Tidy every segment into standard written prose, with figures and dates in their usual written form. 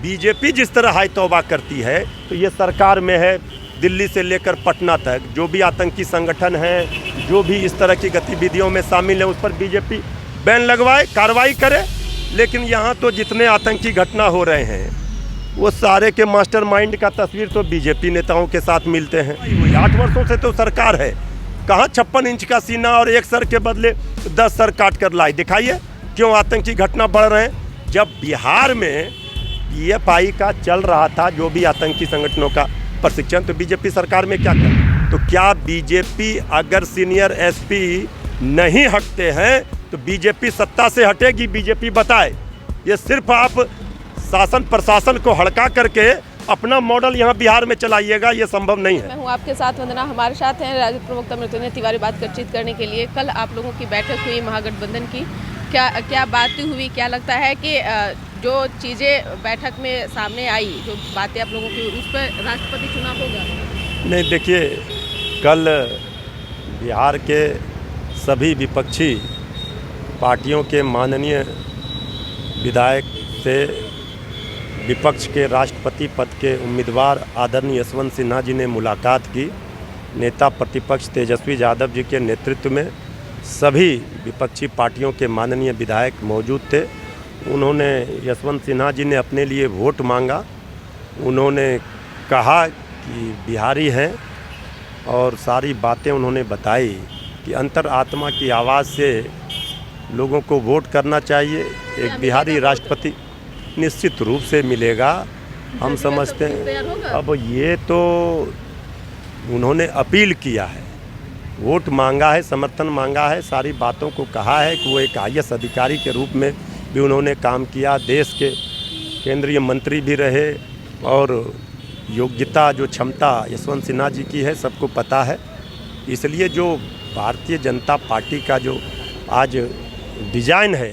BJP जिस तरह हाय तौबा करती है, तो ये सरकार में है दिल्ली से लेकर पटना तक जो भी आतंकी संगठन हैं, जो भी इस तरह की गतिविधियों में शामिल हैं, उस पर बीजेपी बैन लगवाए, कार्रवाई करे। लेकिन यहाँ तो जितने आतंकी घटना हो रहे हैं वो सारे के मास्टरमाइंड का तस्वीर तो बीजेपी नेताओं के साथ मिलते हैं। 8 वर्षों से तो सरकार है, कहाँ 56 इंच का सीना और एक सर के बदले 10 सर काट कर लाई। दिखाइए क्यों आतंकी घटना बढ़ रहे हैं। जब बिहार में PFI का चल रहा था जो भी आतंकी संगठनों का प्रशिक्षण, तो बीजेपी सरकार में क्या कर, तो क्या बीजेपी अगर सीनियर SP नहीं हटते हैं तो बीजेपी सत्ता से हटेगी? बीजेपी बताए। ये सिर्फ आप शासन प्रशासन को हड़का करके अपना मॉडल यहाँ बिहार में चलाइएगा, ये संभव नहीं है। मैं हूँ आपके साथ वंदना, हमारे साथ हैं राजद प्रवक्ता मृत्युंजय तिवारी बातचीत करने के लिए। कल आप लोगों की बैठक हुई महागठबंधन की, क्या बातें हुई? क्या लगता है कि जो चीज़ें बैठक में सामने आई, जो बातें आप लोगों की, उस पर राष्ट्रपति चुनाव होगा? नहीं, देखिए, कल बिहार के सभी विपक्षी पार्टियों के माननीय विधायक से विपक्ष के राष्ट्रपति पद के उम्मीदवार आदरणीय यशवंत सिन्हा जी ने मुलाकात की। नेता प्रतिपक्ष तेजस्वी यादव जी के नेतृत्व में सभी विपक्षी पार्टियों के माननीय विधायक मौजूद थे। उन्होंने यशवंत सिन्हा जी ने अपने लिए वोट मांगा। उन्होंने कहा कि बिहारी हैं और सारी बातें उन्होंने बताई कि अंतरात्मा की आवाज़ से लोगों को वोट करना चाहिए। एक बिहारी राष्ट्रपति निश्चित रूप से मिलेगा, हम समझते हैं। अब ये तो उन्होंने अपील किया है, वोट मांगा है, समर्थन मांगा है, सारी बातों को कहा है कि वो एक IAS अधिकारी के रूप में भी उन्होंने काम किया, देश के केंद्रीय मंत्री भी रहे और योग्यता जो क्षमता यशवंत सिन्हा जी की है सबको पता है। इसलिए जो भारतीय जनता पार्टी का जो आज डिजाइन है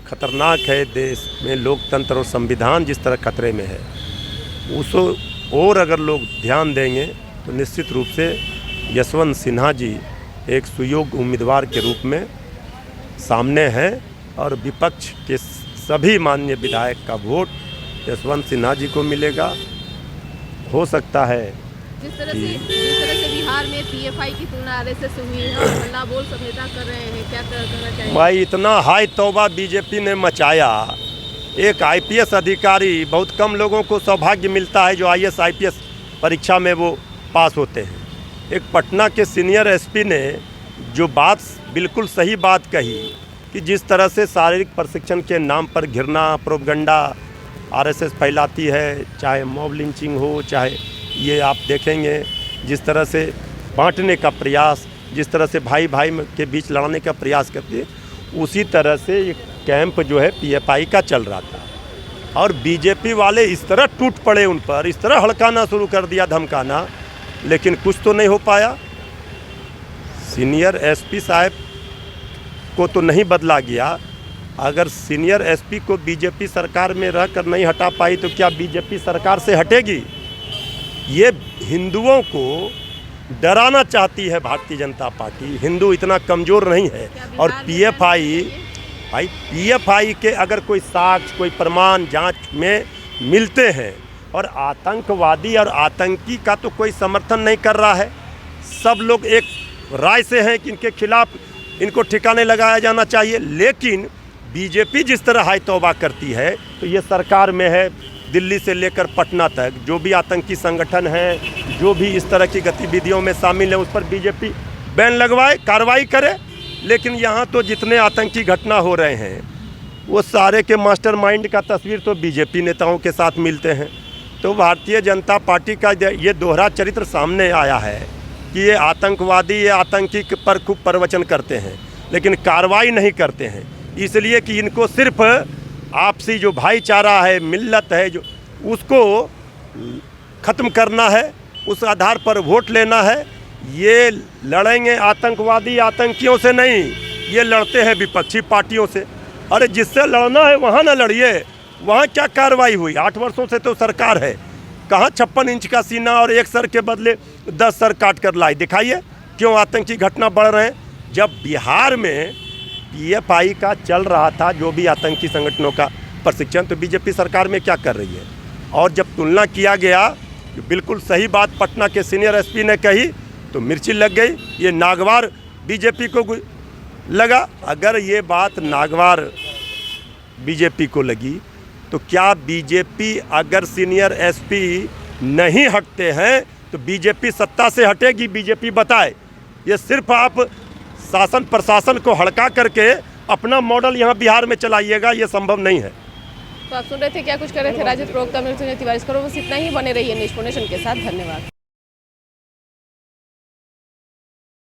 खतरनाक है, देश में लोकतंत्र और संविधान जिस तरह खतरे में है, उसको और अगर लोग ध्यान देंगे तो निश्चित रूप से यशवंत सिन्हा जी एक सुयोग्य उम्मीदवार के रूप में सामने हैं और विपक्ष के सभी माननीय विधायक का वोट यशवंत सिन्हा जी को मिलेगा। हो सकता है जिस तरह से बिहार में PFI की तुलना RSS से हुई है, हल्ला बोल सब नेता कर रहे हैं, क्या करना चाहिए? भाई, इतना हाय तौबा बीजेपी ने मचाया। एक IPS अधिकारी, बहुत कम लोगों को सौभाग्य मिलता है जो IAS IPS परीक्षा में वो पास होते हैं। एक पटना के सीनियर SP ने जो बात बिल्कुल सही बात कही कि जिस तरह से शारीरिक प्रशिक्षण के नाम पर घृणा प्रोपगंडा RSS फैलाती है, चाहे मॉब लिंचिंग हो, चाहे ये आप देखेंगे जिस तरह से बांटने का प्रयास, जिस तरह से भाई भाई के बीच लड़ने का प्रयास करती है, उसी तरह से ये कैंप जो है PFI का चल रहा था और बीजेपी वाले इस तरह टूट पड़े उन पर, इस तरह हड़काना शुरू कर दिया, धमकाना, लेकिन कुछ तो नहीं हो पाया। सीनियर SP साहब को तो नहीं बदला गया। अगर सीनियर SP को बीजेपी सरकार में रहकर नहीं हटा पाई तो क्या बीजेपी सरकार से हटेगी? ये हिंदुओं को डराना चाहती है भारतीय जनता पार्टी। हिंदू इतना कमज़ोर नहीं है। और PFI के अगर कोई साक्ष्य, कोई प्रमाण जांच में मिलते हैं और आतंकवादी और आतंकी का तो कोई समर्थन नहीं कर रहा है, सब लोग एक राय से हैं कि इनके खिलाफ इनको ठिकाने लगाया जाना चाहिए। लेकिन बीजेपी जिस तरह हाय तौबा करती है, तो ये सरकार में है दिल्ली से लेकर पटना तक जो भी आतंकी संगठन हैं, जो भी इस तरह की गतिविधियों में शामिल हैं, उस पर बीजेपी बैन लगवाए, कार्रवाई करे। लेकिन यहाँ तो जितने आतंकी घटना हो रहे हैं वो सारे के मास्टरमाइंड का तस्वीर तो बीजेपी नेताओं के साथ मिलते हैं। तो भारतीय जनता पार्टी का ये दोहरा चरित्र सामने आया है कि ये आतंकवादी, ये आतंकी पर खूब प्रवचन करते हैं लेकिन कार्रवाई नहीं करते हैं, इसलिए कि इनको सिर्फ आपसी जो भाईचारा है, मिल्लत है, जो उसको ख़त्म करना है, उस आधार पर वोट लेना है। ये लड़ेंगे आतंकवादी आतंकियों से नहीं, ये लड़ते हैं विपक्षी पार्टियों से। अरे जिससे लड़ना है वहाँ ना लड़िए, वहाँ क्या कार्रवाई हुई? 8 वर्षों से तो सरकार है, कहाँ 56 इंच का सीना और एक सर के बदले 10 सर काट कर लाई। दिखाइए क्यों आतंकी घटना बढ़ रहे हैं। जब बिहार में PFI का चल रहा था जो भी आतंकी संगठनों का प्रशिक्षण तो बीजेपी सरकार में क्या कर रही है। और जब तुलना किया गया, तो बिल्कुल सही बात पटना के सीनियर एसपी ने कही तो मिर्ची लग गई, ये नागवार बीजेपी को लगा। अगर ये बात नागवार बीजेपी को लगी तो क्या बीजेपी, अगर सीनियर एसपी नहीं हटते हैं तो बीजेपी सत्ता से हटेगी? बीजेपी बताए। ये सिर्फ आप शासन प्रशासन को हड़का करके अपना मॉडल यहाँ बिहार में चलाइएगा, ये संभव नहीं है। तो आप सुन रहे थे, क्या कुछ कर रहे थे राजद प्रवक्ता मृत्युंजय तिवारी। करो बस इतना ही, बने रहिए नेशन के साथ। धन्यवाद।